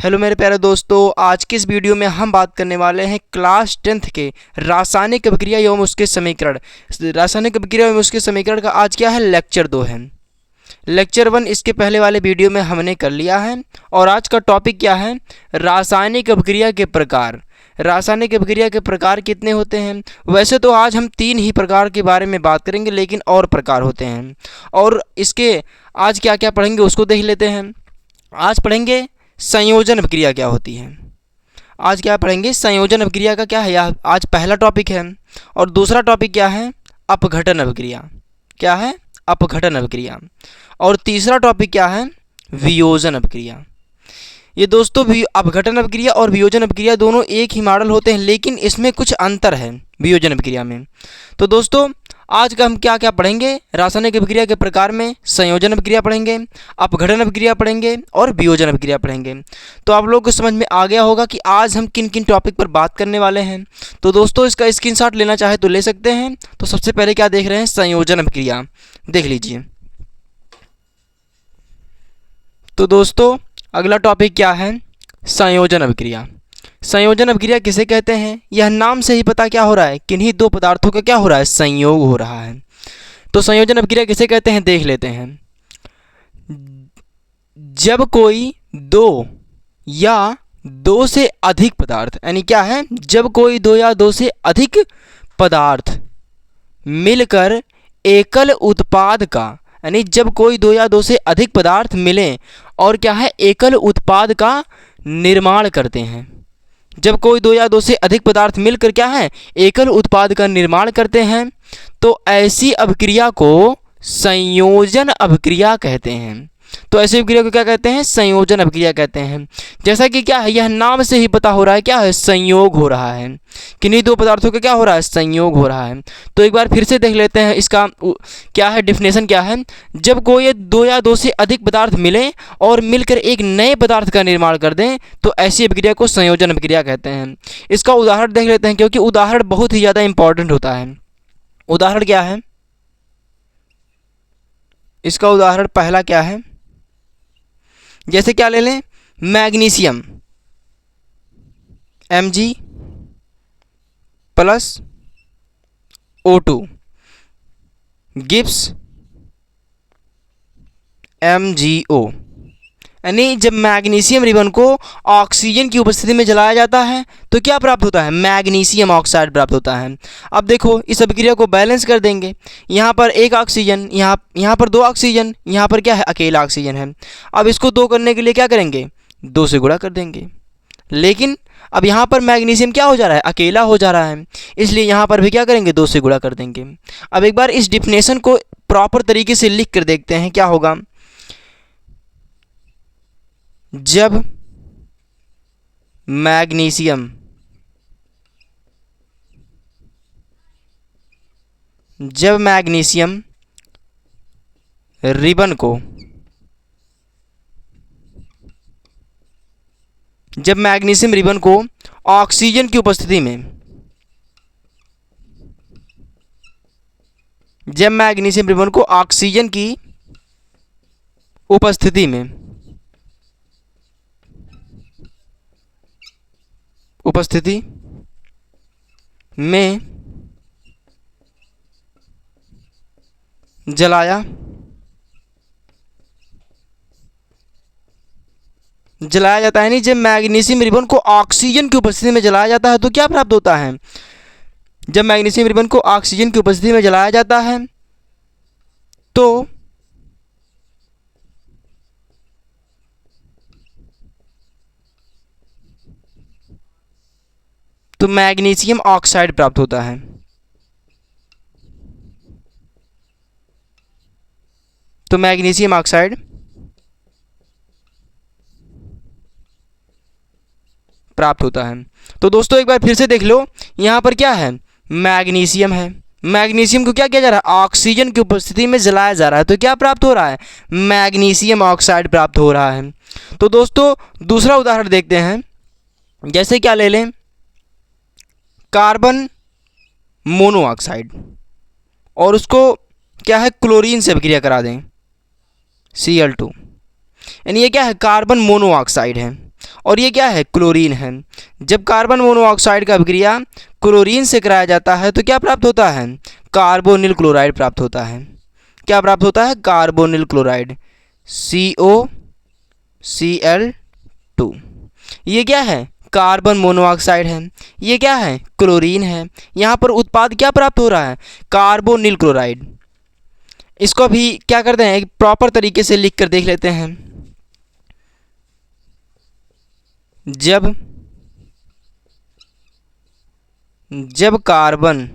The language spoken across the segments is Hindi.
हेलो मेरे प्यारे दोस्तों, आज की इस वीडियो में हम बात करने वाले हैं क्लास 10th के रासायनिक अभिक्रिया एवं उसके समीकरण। रासायनिक अभिक्रिया एवं उसके समीकरण का आज क्या है, लेक्चर 2 है। लेक्चर 1 इसके पहले वाले वीडियो में हमने कर लिया है। और आज का टॉपिक क्या है, रासायनिक अभिक्रिया के प्रकार। रासायनिक अभिक्रिया के प्रकार कितने होते हैं? वैसे तो आज हम 3 ही प्रकार के बारे में बात करेंगे, लेकिन और प्रकार होते हैं। और इसके आज क्या क्या पढ़ेंगे उसको देख लेते हैं। आज पढ़ेंगे संयोजन अभिक्रिया क्या होती है। आज क्या पढ़ेंगे, संयोजन अभिक्रिया का क्या है, यह आज पहला टॉपिक है। और दूसरा टॉपिक क्या है, अपघटन अभिक्रिया। क्या है, अपघटन अभिक्रिया। और तीसरा टॉपिक क्या है, वियोजन अभिक्रिया। ये दोस्तों भी अपघटन अभिक्रिया और वियोजन अभिक्रिया दोनों एक ही मॉडल होते हैं, लेकिन इसमें कुछ अंतर है वियोजन अभिक्रिया में। तो दोस्तों आज का हम क्या क्या पढ़ेंगे, रासायनिक अभिक्रिया के प्रकार में संयोजन अभिक्रिया पढ़ेंगे, अपघटन अभिक्रिया पढ़ेंगे और वियोजन अभिक्रिया पढ़ेंगे। तो आप लोगों को समझ में आ गया होगा कि आज हम किन किन टॉपिक पर बात करने वाले हैं। तो दोस्तों इसका स्क्रीनशॉट लेना चाहे तो ले सकते हैं। तो सबसे पहले क्या देख रहे हैं, संयोजन अभिक्रिया देख लीजिए। तो दोस्तों अगला टॉपिक क्या है, संयोजन अभिक्रिया। संयोजन अभिक्रिया किसे कहते हैं, यह नाम से ही पता क्या हो रहा है, किन्हीं दो पदार्थों का क्या हो रहा है, संयोग हो रहा है। तो संयोजन अभिक्रिया किसे कहते हैं देख लेते हैं। जब कोई दो या दो से अधिक पदार्थ, यानी क्या है, जब कोई दो या दो से अधिक पदार्थ मिलकर एकल उत्पाद का, यानी जब कोई दो या दो से अधिक पदार्थ मिलें और क्या है, एकल उत्पाद का निर्माण करते हैं। जब कोई दो या दो से अधिक पदार्थ मिलकर क्या है, एकल उत्पाद का निर्माण करते हैं, तो ऐसी अभिक्रिया को संयोजन अभिक्रिया कहते हैं। तो ऐसी अभिक्रिया को क्या कहते हैं, संयोजन अभिक्रिया कहते हैं। जैसा कि क्या है, यह नाम से ही पता हो रहा है, क्या है, संयोग हो रहा है। किन्हीं दो पदार्थों का क्या हो रहा है, संयोग हो रहा है। तो एक बार फिर से देख लेते हैं इसका क्या है, डिफिनेशन क्या है। जब कोई दो या दो से अधिक पदार्थ मिलें और मिलकर एक नए पदार्थ का निर्माण कर दें, तो ऐसी अभिक्रिया को संयोजन अभिक्रिया कहते हैं। इसका उदाहरण देख लेते हैं, क्योंकि उदाहरण बहुत ही ज़्यादा इंपॉर्टेंट होता है। उदाहरण क्या है, इसका उदाहरण पहला क्या है, जैसे क्या ले लें, magnesium Mg plus O2 gives MgO। यानी जब मैग्नीशियम रिबन को ऑक्सीजन की उपस्थिति में जलाया जाता है तो क्या प्राप्त होता है, मैग्नीशियम ऑक्साइड प्राप्त होता है। अब देखो इस अभिक्रिया को बैलेंस कर देंगे। यहाँ पर एक ऑक्सीजन, यहाँ पर दो ऑक्सीजन, यहाँ पर क्या है, अकेला ऑक्सीजन है। अब इसको दो करने के लिए क्या करेंगे, दो से गुणा कर देंगे। लेकिन अब यहाँ पर मैग्नीशियम क्या हो जा रहा है, अकेला हो जा रहा है, इसलिए यहाँ पर भी क्या करेंगे, दो से गुणा कर देंगे। अब एक बार इस डिफिनेशन को प्रॉपर तरीके से लिख कर देखते हैं क्या होगा। जब मैग्नीशियम रिबन को ऑक्सीजन की उपस्थिति में, जब मैग्नीशियम रिबन को ऑक्सीजन की उपस्थिति में जलाया जाता है, नहीं, जब मैग्नीशियम रिबन को ऑक्सीजन की उपस्थिति में जलाया जाता है तो क्या प्राप्त होता है, जब मैग्नीशियम रिबन को ऑक्सीजन की उपस्थिति में जलाया जाता है तो मैग्नीशियम ऑक्साइड प्राप्त होता है। तो मैग्नीशियम ऑक्साइड प्राप्त होता है। तो दोस्तों एक बार फिर से देख लो, यहाँ पर क्या है, मैग्नीशियम है। मैग्नीशियम को क्या किया जा रहा है, ऑक्सीजन की उपस्थिति में जलाया जा रहा है, तो क्या प्राप्त हो रहा है, मैग्नीशियम ऑक्साइड प्राप्त हो रहा है। तो दोस्तों दूसरा उदाहरण देखते हैं। जैसे क्या ले लें, कार्बन मोनोऑक्साइड, और उसको क्या है, क्लोरीन से अभिक्रिया करा दें, Cl2, यानी ये क्या है, कार्बन मोनोऑक्साइड है। और ये क्या है, क्लोरीन है। जब कार्बन मोनोऑक्साइड का अभिक्रिया क्लोरीन से कराया जाता है तो क्या प्राप्त होता है, कार्बोनिल क्लोराइड प्राप्त होता है। क्या प्राप्त होता है, कार्बोनिल क्लोराइड, COCl2। ये क्या है, कार्बन मोनोऑक्साइड है। ये क्या है, क्लोरीन है। यहाँ पर उत्पाद क्या प्राप्त हो रहा है, कार्बोनिल क्लोराइड। इसको भी क्या करते हैं, एक प्रॉपर तरीके से लिख कर देख लेते हैं। जब कार्बन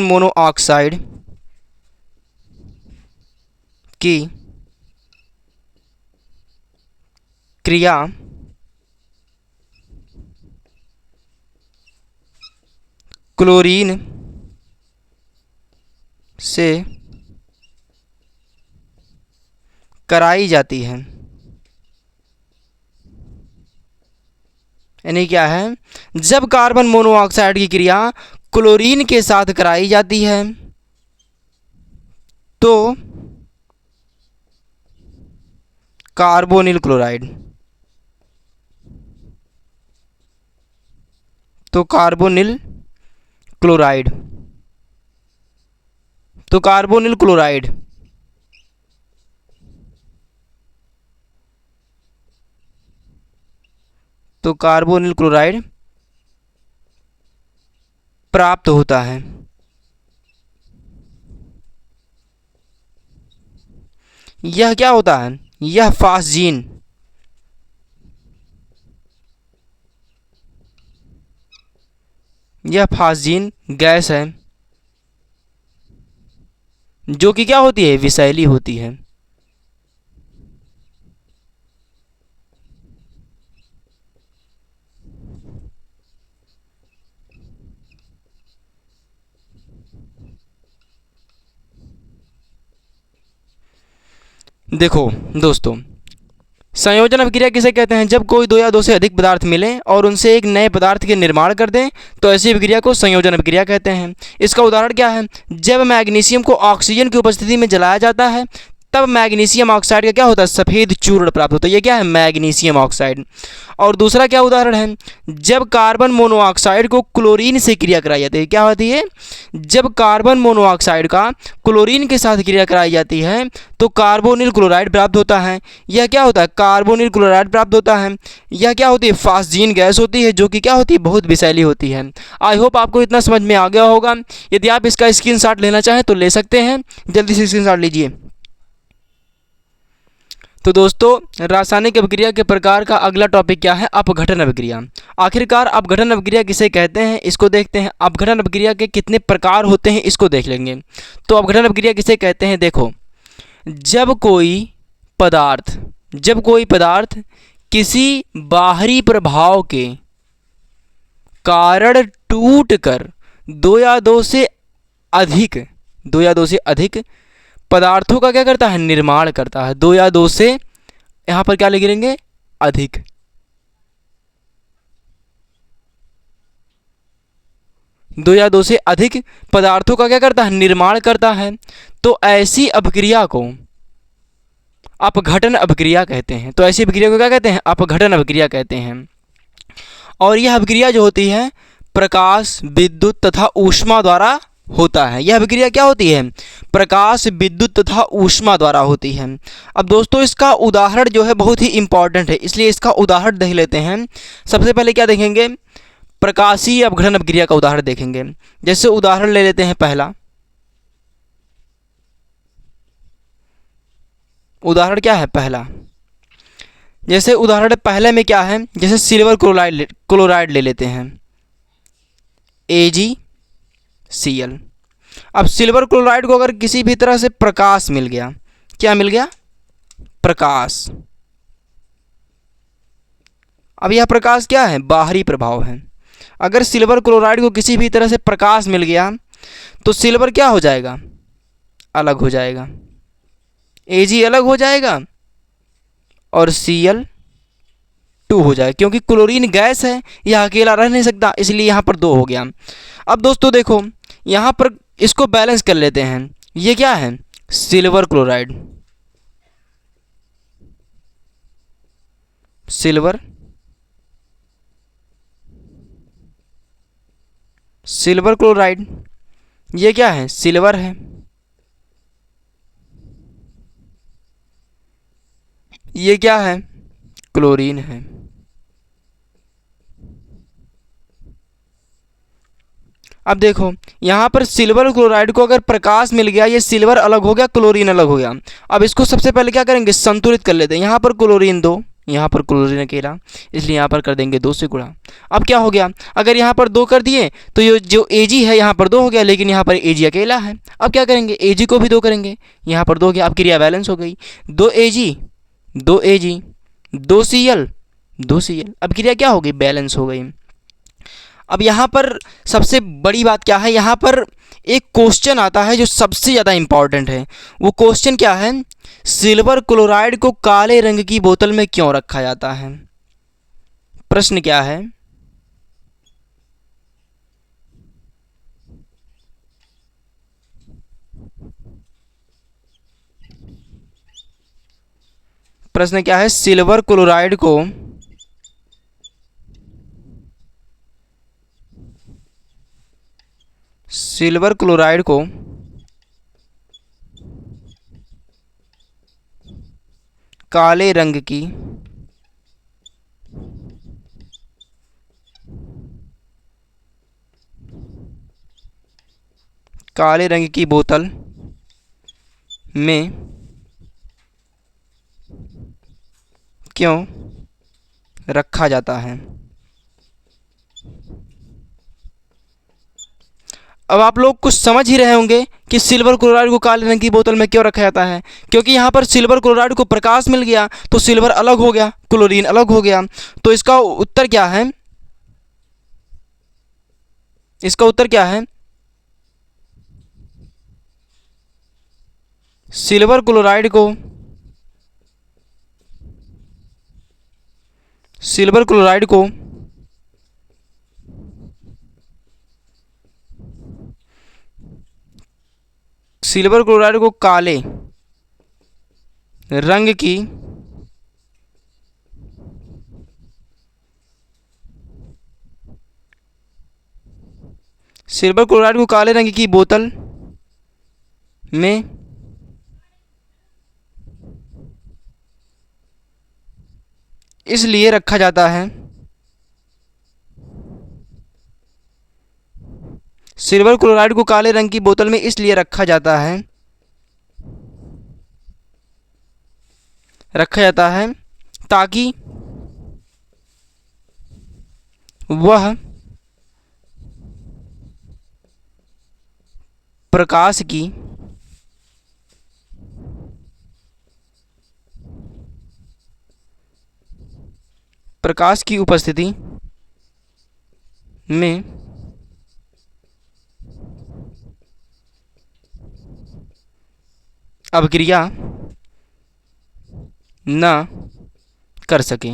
मोनोऑक्साइड की क्रिया क्लोरीन से कराई जाती है, यानी क्या है, जब कार्बन मोनोऑक्साइड की क्रिया क्लोरीन के साथ कराई जाती है तो कार्बोनिल क्लोराइड, तो कार्बोनिल क्लोराइड प्राप्त होता है। यह क्या होता है, यह फास्जीन गैस है जो कि क्या होती है, विषैली होती है। देखो दोस्तों, संयोजन अभिक्रिया किसे कहते हैं, जब कोई दो या दो से अधिक पदार्थ मिलें और उनसे एक नए पदार्थ के निर्माण कर दें तो ऐसी अभिक्रिया को संयोजन अभिक्रिया कहते हैं। इसका उदाहरण क्या है, जब मैग्नीशियम को ऑक्सीजन की उपस्थिति में जलाया जाता है तब मैग्नीशियम ऑक्साइड का क्या होता है, सफ़ेद चूर्ण प्राप्त होता है। ये क्या है, मैग्नीशियम ऑक्साइड। और दूसरा क्या उदाहरण है, जब कार्बन मोनोऑक्साइड को क्लोरीन से क्रिया कराई जाती है, क्या होती है, जब कार्बन मोनोऑक्साइड का क्लोरीन के साथ क्रिया कराई जाती है तो कार्बोनिल क्लोराइड प्राप्त होता है। यह क्या होता है, कार्बोनिल क्लोराइड प्राप्त होता है। यह क्या होती है, फास्जीन गैस होती है जो कि क्या होती है, बहुत विषैली होती है। आई होप आपको इतना समझ में आ गया होगा। यदि आप इसका स्क्रीनशॉट लेना चाहें तो ले सकते हैं, जल्दी से स्क्रीनशॉट लीजिए। तो दोस्तों, रासायनिक अभिक्रिया के प्रकार का अगला टॉपिक क्या है, अपघटन अभिक्रिया। आखिरकार अपघटन अभिक्रिया किसे कहते हैं, इसको देखते हैं। अपघटन अभिक्रिया के कितने प्रकार होते हैं इसको देख लेंगे। तो अपघटन अभिक्रिया किसे कहते हैं, देखो, जब कोई पदार्थ किसी बाहरी प्रभाव के कारण टूटकर दो या दो से अधिक पदार्थों का क्या करता है, निर्माण करता है। दो या दो से, यहां पर क्या लिख लेंगे, अधिक। दो या दो से अधिक पदार्थों का क्या करता है, निर्माण करता है। तो ऐसी अभिक्रिया को अपघटन अभिक्रिया कहते हैं। तो ऐसी अभिक्रिया को क्या कहते हैं, अपघटन अभिक्रिया कहते हैं। और यह अभिक्रिया जो होती है प्रकाश, विद्युत तथा ऊष्मा द्वारा होता है। यह अभिक्रिया क्या होती है, प्रकाश, विद्युत तथा ऊष्मा द्वारा होती है। अब दोस्तों, इसका उदाहरण जो है बहुत ही इंपॉर्टेंट है, इसलिए इसका उदाहरण देख लेते हैं। सबसे पहले क्या देखेंगे, प्रकाशीय अपघटन अभिक्रिया का उदाहरण देखेंगे। जैसे उदाहरण ले लेते हैं पहला उदाहरण क्या है, पहला, जैसे उदाहरण पहले में क्या है, जैसे सिल्वर क्लोराइड ले लेते हैं, AgCl। अब सिल्वर क्लोराइड को अगर किसी भी तरह से प्रकाश मिल गया, क्या मिल गया, प्रकाश। अब यह प्रकाश क्या है, बाहरी प्रभाव है। अगर सिल्वर क्लोराइड को किसी भी तरह से प्रकाश मिल गया तो सिल्वर क्या हो जाएगा, अलग हो जाएगा, Ag अलग हो जाएगा और Cl2 हो जाएगा, क्योंकि क्लोरीन गैस है, यह अकेला रह नहीं सकता, इसलिए यहाँ पर 2 हो गया। अब दोस्तों देखो, यहाँ पर इसको बैलेंस कर लेते हैं। ये क्या है? Silver chloride. Silver silver chloride, ये क्या है? सिल्वर है। ये क्या है? क्लोरीन है। अब देखो यहाँ पर सिल्वर क्लोराइड को अगर प्रकाश मिल गया, ये सिल्वर अलग हो गया, क्लोरीन अलग हो गया। अब इसको सबसे पहले क्या करेंगे? संतुलित कर लेते हैं। यहाँ पर क्लोरीन 2, यहाँ पर क्लोरीन अकेला, इसलिए यहाँ पर कर देंगे 2 से गुणा। अब क्या हो गया? अगर यहाँ पर 2 कर दिए तो ये जो Ag है यहाँ पर 2 हो गया, लेकिन यहाँ पर Ag अकेला है। अब क्या करेंगे? Ag को भी 2 करेंगे, यहाँ पर 2 हो गया। अब क्रिया बैलेंस हो गई, 2Ag 2Ag 2Cl 2Cl। अब क्रिया क्या हो गई? बैलेंस हो गई। अब यहाँ पर सबसे बड़ी बात क्या है? यहाँ पर एक क्वेश्चन आता है जो सबसे ज़्यादा इम्पॉर्टेंट है। वो क्वेश्चन क्या है? सिल्वर क्लोराइड को काले रंग की बोतल में क्यों रखा जाता है? प्रश्न क्या है? प्रश्न क्या है? सिल्वर क्लोराइड को काले रंग की बोतल में क्यों रखा जाता है? अब आप लोग कुछ समझ ही रहे होंगे कि सिल्वर क्लोराइड को काले रंग की बोतल में क्यों रखा जाता है। क्योंकि यहाँ पर सिल्वर क्लोराइड को प्रकाश मिल गया तो सिल्वर अलग हो गया, क्लोरीन अलग हो गया। तो इसका उत्तर क्या है? इसका उत्तर क्या है? सिल्वर क्लोराइड को काले रंग की बोतल में इसलिए रखा जाता है। सिल्वर क्लोराइड को काले रंग की बोतल में इसलिए रखा जाता है ताकि वह प्रकाश की उपस्थिति में अभिक्रिया न कर सके।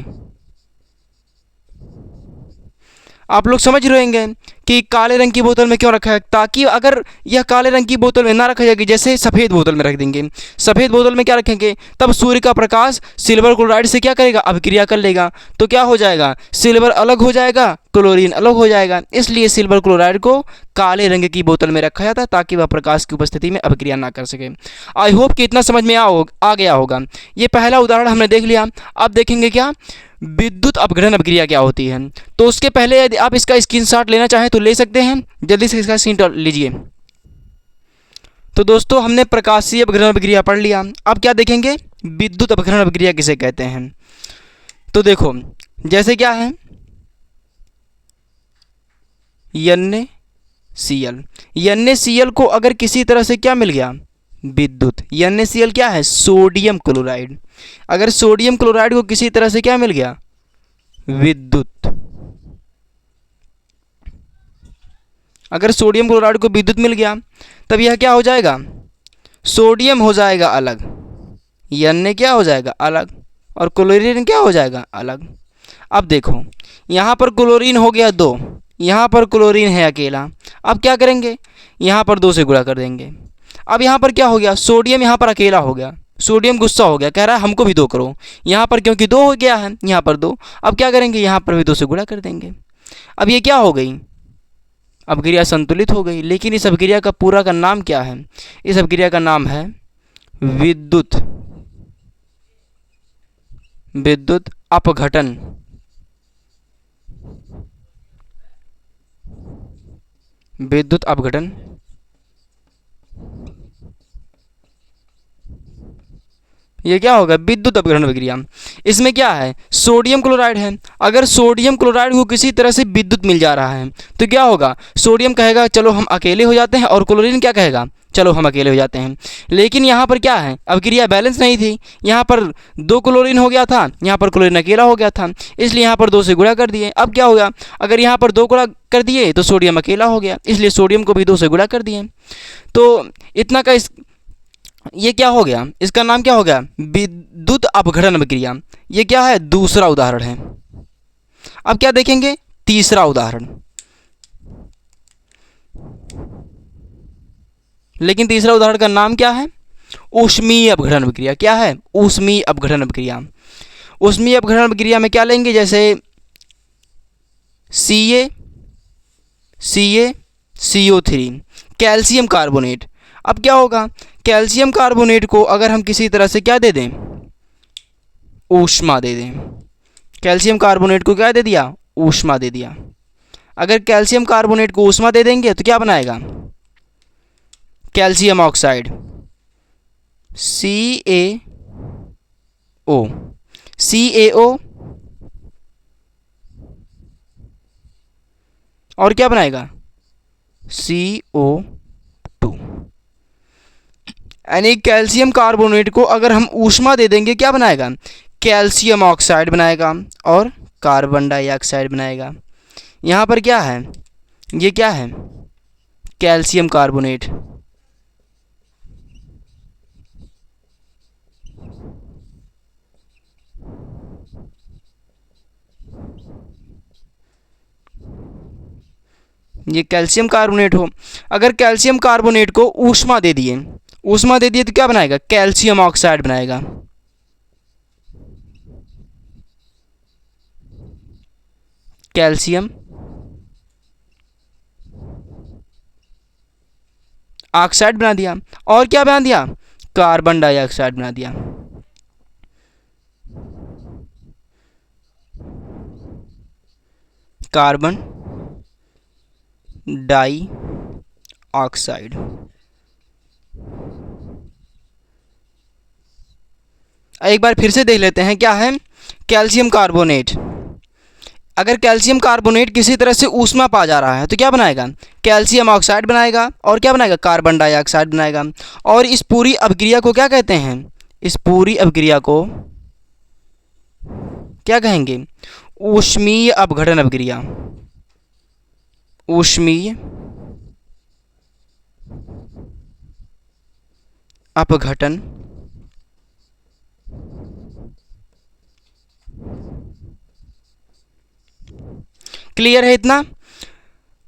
आप लोग समझ रहे होंगे कि काले रंग की बोतल में क्यों रखा है? ताकि अगर यह काले रंग की बोतल में ना रखा जाएगी, जैसे सफ़ेद बोतल में रख देंगे, सफ़ेद बोतल में क्या रखेंगे? तब सूर्य का प्रकाश सिल्वर क्लोराइड से क्या करेगा? अभिक्रिया कर लेगा। तो क्या हो जाएगा? सिल्वर अलग हो जाएगा, क्लोरीन अलग हो जाएगा। इसलिए सिल्वर क्लोराइड को काले रंग की बोतल में रखा जाता है ताकि वह प्रकाश की उपस्थिति में अभिक्रिया ना कर सके। आई होप कि इतना समझ में आ गया होगा। ये पहला उदाहरण हमने देख लिया। अब देखेंगे क्या विद्युत अपघटन अभिक्रिया क्या होती है। तो उसके पहले यदि आप इसका स्क्रीनशॉट लेना चाहें तो ले सकते हैं। जल्दी से इसका स्क्रीनशॉट लीजिए। तो दोस्तों हमने प्रकाशीय अपघटन अभिक्रिया पढ़ लिया। अब क्या देखेंगे? विद्युत अपघटन अभिक्रिया किसे कहते हैं। तो देखो जैसे क्या है NaCl। NaCl को अगर किसी तरह से क्या मिल गया? विद्युत। NaCl क्या है? Sodium chloride. अगर सोडियम क्लोराइड को किसी तरह से क्या मिल गया? विद्युत। अगर सोडियम क्लोराइड को विद्युत मिल गया तब यह क्या हो जाएगा? सोडियम हो जाएगा अलग, Na क्या हो जाएगा? अलग, और क्लोरीन क्या हो जाएगा? अलग। अब देखो यहाँ पर क्लोरीन हो गया 2, यहाँ पर क्लोरीन है अकेला। अब क्या करेंगे? यहाँ पर 2 से गुणा कर देंगे। अब यहाँ पर क्या हो गया, सोडियम यहाँ पर अकेला हो गया, सोडियम गुस्सा हो गया, कह रहा है हमको भी 2 करो। यहाँ पर क्योंकि 2 हो गया है, यहाँ पर 2, अब क्या करेंगे, यहाँ पर भी 2 से गुणा कर देंगे। अब ये क्या हो गई, अपक्रिया संतुलित हो गई। लेकिन इस अपक्रिया का पूरा का नाम क्या है, इस अपक्रिया का नाम है विद्युत अपघटन। विद्युत अपघटन। ये क्या होगा, विद्युत अपघटन प्रक्रिया। इसमें क्या है, सोडियम क्लोराइड है। अगर सोडियम क्लोराइड को किसी तरह से विद्युत मिल जा रहा है तो क्या होगा, सोडियम कहेगा चलो हम अकेले हो जाते हैं, और क्लोरीन क्या कहेगा, चलो हम अकेले हो जाते हैं। लेकिन यहाँ पर क्या है, अपक्रिया बैलेंस नहीं थी, यहाँ पर 2 क्लोरीन हो गया था, यहाँ पर क्लोरीन अकेला हो गया था, इसलिए यहाँ पर 2 से गुणा कर दिए। अब क्या होगा, अगर यहाँ पर 2 गुणा कर दिए तो सोडियम अकेला हो गया, इसलिए सोडियम को भी 2 से गुणा कर दिए। तो इतना का ये क्या हो गया, इसका नाम क्या हो गया, विद्युत अपघटन अभिक्रिया। ये क्या है, दूसरा उदाहरण है। अब क्या देखेंगे, तीसरा उदाहरण। लेकिन तीसरा उदाहरण का नाम क्या है, ऊष्मीय अपघटन अभिक्रिया। क्या है, ऊष्मीय अपघटन अभिक्रिया। ऊष्मीय अपघटन अभिक्रिया में क्या लेंगे, जैसे CaCO3 कैल्शियम कार्बोनेट। अब क्या होगा, कैल्शियम कार्बोनेट को अगर हम किसी तरह से क्या दे दें, ऊष्मा दे दें, कैल्शियम कार्बोनेट को क्या दे दिया, ऊष्मा दे दिया। अगर कैल्शियम कार्बोनेट को ऊष्मा दे देंगे तो क्या बनाएगा, कैल्शियम ऑक्साइड CaO और क्या बनाएगा, CO2। यानी कैल्शियम कार्बोनेट को अगर हम ऊष्मा दे देंगे क्या बनाएगा, कैल्शियम ऑक्साइड बनाएगा और कार्बन डाइऑक्साइड बनाएगा। यहाँ पर क्या है, ये क्या है, कैल्शियम कार्बोनेट। ये कैल्शियम कार्बोनेट हो, अगर कैल्शियम कार्बोनेट को ऊष्मा दे दिए तो क्या बनाएगा, कैल्शियम ऑक्साइड बनाएगा। कैल्शियम ऑक्साइड बना दिया, और क्या बना दिया, कार्बन डाइऑक्साइड बना दिया। Carbon dioxide. एक बार फिर से देख लेते हैं, क्या है, कैल्शियम कार्बोनेट। अगर कैल्शियम कार्बोनेट किसी तरह से ऊष्मा पा जा रहा है तो क्या बनाएगा, कैल्शियम ऑक्साइड बनाएगा, और क्या बनाएगा, कार्बन डाइऑक्साइड बनाएगा। और इस पूरी अभिक्रिया को क्या कहते हैं, इस पूरी अभिक्रिया को क्या कहेंगे, ऊष्मीय अपघटन अभिक्रिया। ऊष्मीय अपघटन क्लियर है इतना।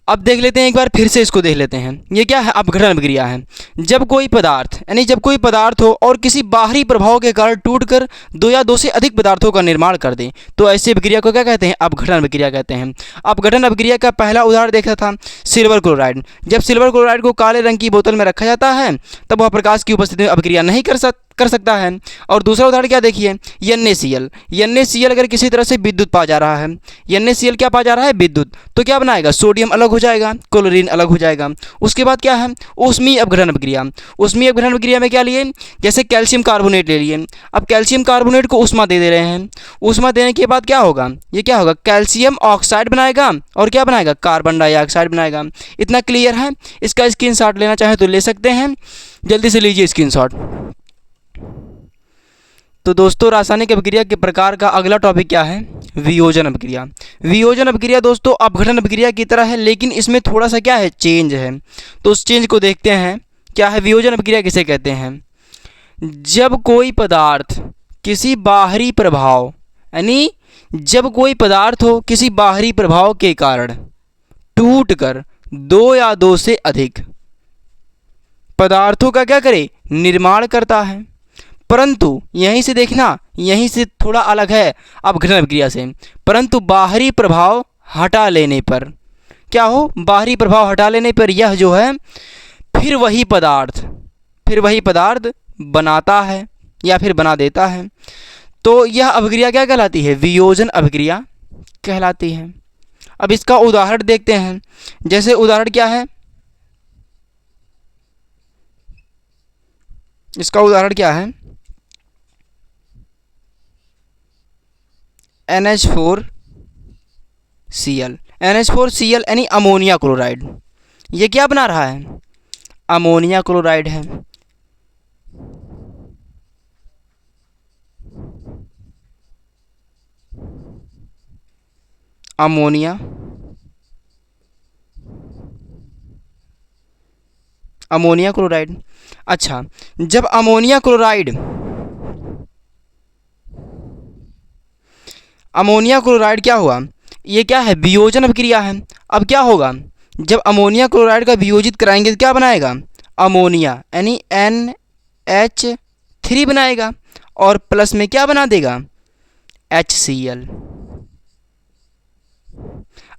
अब देख लेते हैं, एक बार फिर से इसको देख लेते हैं। ये क्या है, अपघटन अभिक्रिया है। जब कोई पदार्थ, यानी जब कोई पदार्थ हो और किसी बाहरी प्रभाव के कारण टूटकर 2 या 2 से अधिक पदार्थों का निर्माण कर दे, तो ऐसी अभिक्रिया को क्या कहते हैं, अपघटन अभिक्रिया कहते हैं। अपघटन अभिक्रिया का पहला उदाहरण देखा था सिल्वर क्लोराइड। जब सिल्वर क्लोराइड को काले रंग की बोतल में रखा जाता है तब वह प्रकाश की उपस्थिति में अभिक्रिया नहीं कर सकता है। और दूसरा उदाहरण क्या देखिए, NaCl अगर किसी तरह से विद्युत पा जा रहा है, NaCl क्या पा जा रहा है, विद्युत, तो क्या बनाएगा, सोडियम अलग हो जाएगा, क्लोरीन अलग हो जाएगा। उसके बाद क्या है, ऊष्मीय अपघटन अभिक्रिया। ऊष्मीय अपघटन अभिक्रिया में क्या लिए, जैसे कैल्शियम कार्बोनेट ले लिए। अब कैल्शियम कार्बोनेट को ऊष्मा दे रहे हैं, ऊष्मा देने के बाद क्या होगा, ये क्या होगा, कैल्शियम ऑक्साइड बनाएगा, और क्या बनाएगा, कार्बन डाइऑक्साइड बनाएगा। इतना क्लियर है। इसका स्क्रीनशॉट लेना चाहे तो ले सकते हैं, जल्दी से लीजिए स्क्रीनशॉट। तो दोस्तों, रासायनिक अभिक्रिया के प्रकार का अगला टॉपिक क्या है, वियोजन अभिक्रिया। वियोजन अभिक्रिया दोस्तों अपघटन अभिक्रिया की तरह है, लेकिन इसमें थोड़ा सा क्या है, चेंज है। तो उस चेंज को देखते हैं, क्या है, वियोजन अभिक्रिया किसे कहते हैं, जब कोई पदार्थ किसी बाहरी प्रभाव, यानी जब कोई पदार्थ हो किसी बाहरी प्रभाव के कारण टूटकर 2 या 2 से अधिक पदार्थों का क्या करे, निर्माण करता है। परंतु यहीं से देखना, यहीं से थोड़ा अलग है अपघटन अभिक्रिया से। परंतु बाहरी प्रभाव हटा लेने पर क्या हो, बाहरी प्रभाव हटा लेने पर यह जो है फिर वही पदार्थ बनाता है या फिर बना देता है। तो यह अभिक्रिया क्या कहलाती है, वियोजन अभिक्रिया कहलाती है। अब इसका उदाहरण देखते हैं। जैसे उदाहरण क्या है, इसका उदाहरण क्या है, NH4Cl। NH4Cl यानी अमोनिया क्लोराइड। ये क्या बना रहा है, अमोनिया क्लोराइड है। Ammonia chloride. अच्छा, जब अमोनिया क्लोराइड क्या हुआ, ये क्या है, वियोजन अभिक्रिया है। अब क्या होगा, जब अमोनिया क्लोराइड का वियोजित कराएंगे तो क्या बनाएगा, अमोनिया यानी NH3 बनाएगा और प्लस में क्या बना देगा, HCl।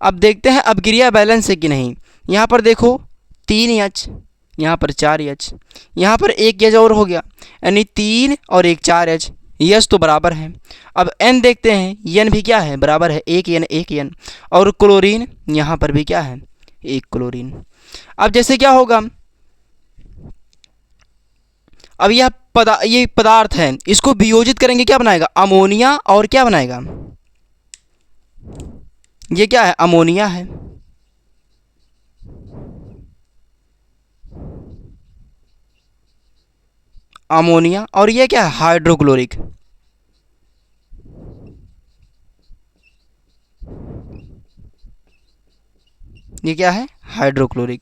अब देखते हैं अभिक्रिया बैलेंस है कि नहीं। यहाँ पर देखो 3H, यहाँ पर 4H, यहाँ पर 1 H और हो गया, यानी 3 और 1 4H। यस तो बराबर है। अब N देखते हैं, N भी क्या है, बराबर है 1 N। और क्लोरीन यहाँ पर भी क्या है, 1 क्लोरीन। अब जैसे क्या होगा, अब ये पदार्थ है, इसको वियोजित करेंगे, क्या बनाएगा, अमोनिया। और क्या बनाएगा, ये क्या है, अमोनिया है। अमोनिया और ये क्या है, हाइड्रोक्लोरिक। ये क्या है, हाइड्रोक्लोरिक।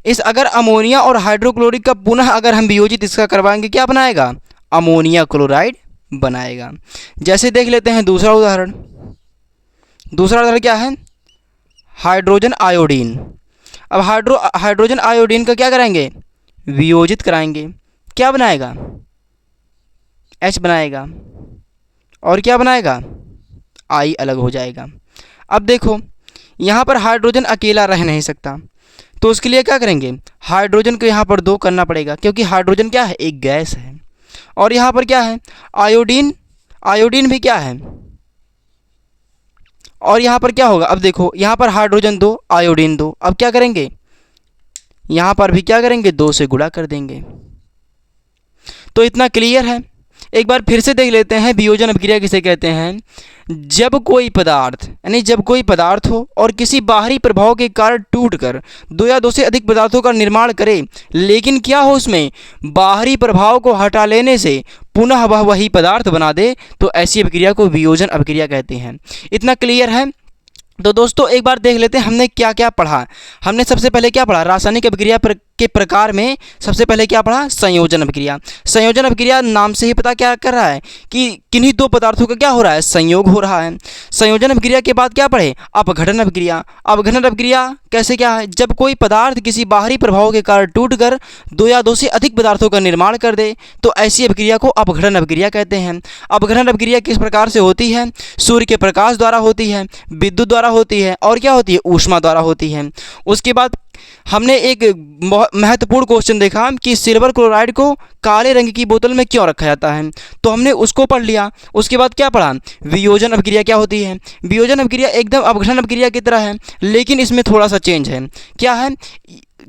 इस अगर अमोनिया और हाइड्रोक्लोरिक का पुनः अगर हम वियोजित इसका करवाएंगे, क्या बनाएगा, अमोनिया क्लोराइड बनाएगा। जैसे देख लेते हैं दूसरा उदाहरण। दूसरा उदाहरण क्या है, हाइड्रोजन आयोडीन। अब हाइड्रोजन आयोडीन का क्या कराएंगे, वियोजित कराएंगे। क्या बनाएगा, H बनाएगा और क्या बनाएगा, I अलग हो जाएगा। अब देखो यहाँ पर हाइड्रोजन अकेला रह नहीं सकता, तो उसके लिए क्या करेंगे, हाइड्रोजन को यहाँ पर 2 करना पड़ेगा, क्योंकि हाइड्रोजन क्या है, एक गैस है। और यहाँ पर क्या है, आयोडीन भी क्या है, और यहाँ पर क्या होगा, अब देखो यहाँ पर हाइड्रोजन 2 आयोडीन 2। अब क्या करेंगे, यहाँ पर भी क्या करेंगे, 2 से गुणा कर देंगे। तो इतना क्लियर है। एक बार फिर से देख लेते हैं वियोजन अभिक्रिया किसे कहते हैं। जब कोई पदार्थ हो और किसी बाहरी प्रभाव के कारण टूटकर 2 या 2 से अधिक पदार्थों का निर्माण करे, लेकिन क्या हो, उसमें बाहरी प्रभाव को हटा लेने से पुनः वह वही पदार्थ बना दे, तो ऐसी अभिक्रिया को वियोजन अभिक्रिया कहते हैं। इतना क्लियर है। तो दोस्तों एक बार देख लेते हैं हमने क्या क्या पढ़ा। हमने सबसे पहले क्या पढ़ा, रासायनिक अभिक्रिया के प्रकार में सबसे पहले क्या पढ़ा, संयोजन अभिक्रिया। संयोजन अभिक्रिया नाम से ही पता क्या कर रहा है कि किन्हीं 2 पदार्थों का क्या हो रहा है, संयोग हो रहा है। संयोजन अभिक्रिया के बाद क्या पढ़े, अपघटन अभिक्रिया। अपघटन अभिक्रिया कैसे क्या है, जब कोई पदार्थ किसी बाहरी प्रभाव के कारण टूटकर 2 या 2 से अधिक पदार्थों का निर्माण कर दे, तो ऐसी अभिक्रिया को अपघटन अभिक्रिया कहते हैं। अपघटन अभिक्रिया किस प्रकार से होती है, सूर्य के प्रकाश द्वारा होती है, विद्युत द्वारा होती है और क्या होती है, ऊष्मा द्वारा होती है। उसके बाद हमने एक महत्वपूर्ण क्वेश्चन देखा कि सिल्वर क्लोराइड को काले रंग की बोतल में क्यों रखा जाता है, तो हमने उसको पढ़ लिया। उसके बाद क्या पढ़ा, वियोजन अभिक्रिया क्या होती है। वियोजन अभिक्रिया एकदम अपघटन अभिक्रिया की तरह है, लेकिन इसमें थोड़ा सा चेंज है। क्या है,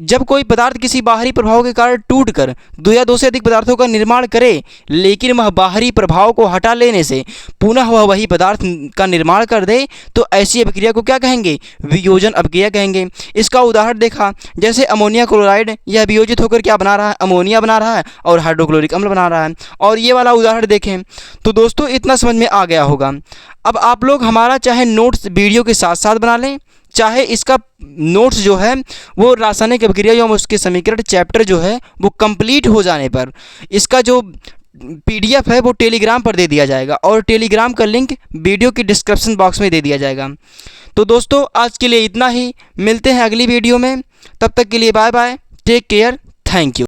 जब कोई पदार्थ किसी बाहरी प्रभाव के कारण टूटकर 2 या 2 से अधिक पदार्थों का निर्माण करे, लेकिन वह बाहरी प्रभाव को हटा लेने से पुनः वह वही पदार्थ का निर्माण कर दे, तो ऐसी अभिक्रिया को क्या कहेंगे, वियोजन अभिक्रिया कहेंगे। इसका उदाहरण देखा, जैसे अमोनिया क्लोराइड यह वियोजित होकर क्या बना रहा है, अमोनिया बना रहा है और हाइड्रोक्लोरिक अम्ल बना रहा है। और ये वाला उदाहरण देखें तो दोस्तों इतना समझ में आ गया होगा। अब आप लोग हमारा चाहे नोट्स वीडियो के साथ साथ बना लें, चाहे इसका नोट्स जो है वो रासायनिक अभिक्रिया एवं उसके समीकरण चैप्टर जो है वो कंप्लीट हो जाने पर इसका जो PDF है वो टेलीग्राम पर दे दिया जाएगा, और टेलीग्राम का लिंक वीडियो की डिस्क्रिप्शन बॉक्स में दे दिया जाएगा। तो दोस्तों आज के लिए इतना ही, मिलते हैं अगली वीडियो में, तब तक के लिए bye bye, take care, thank you.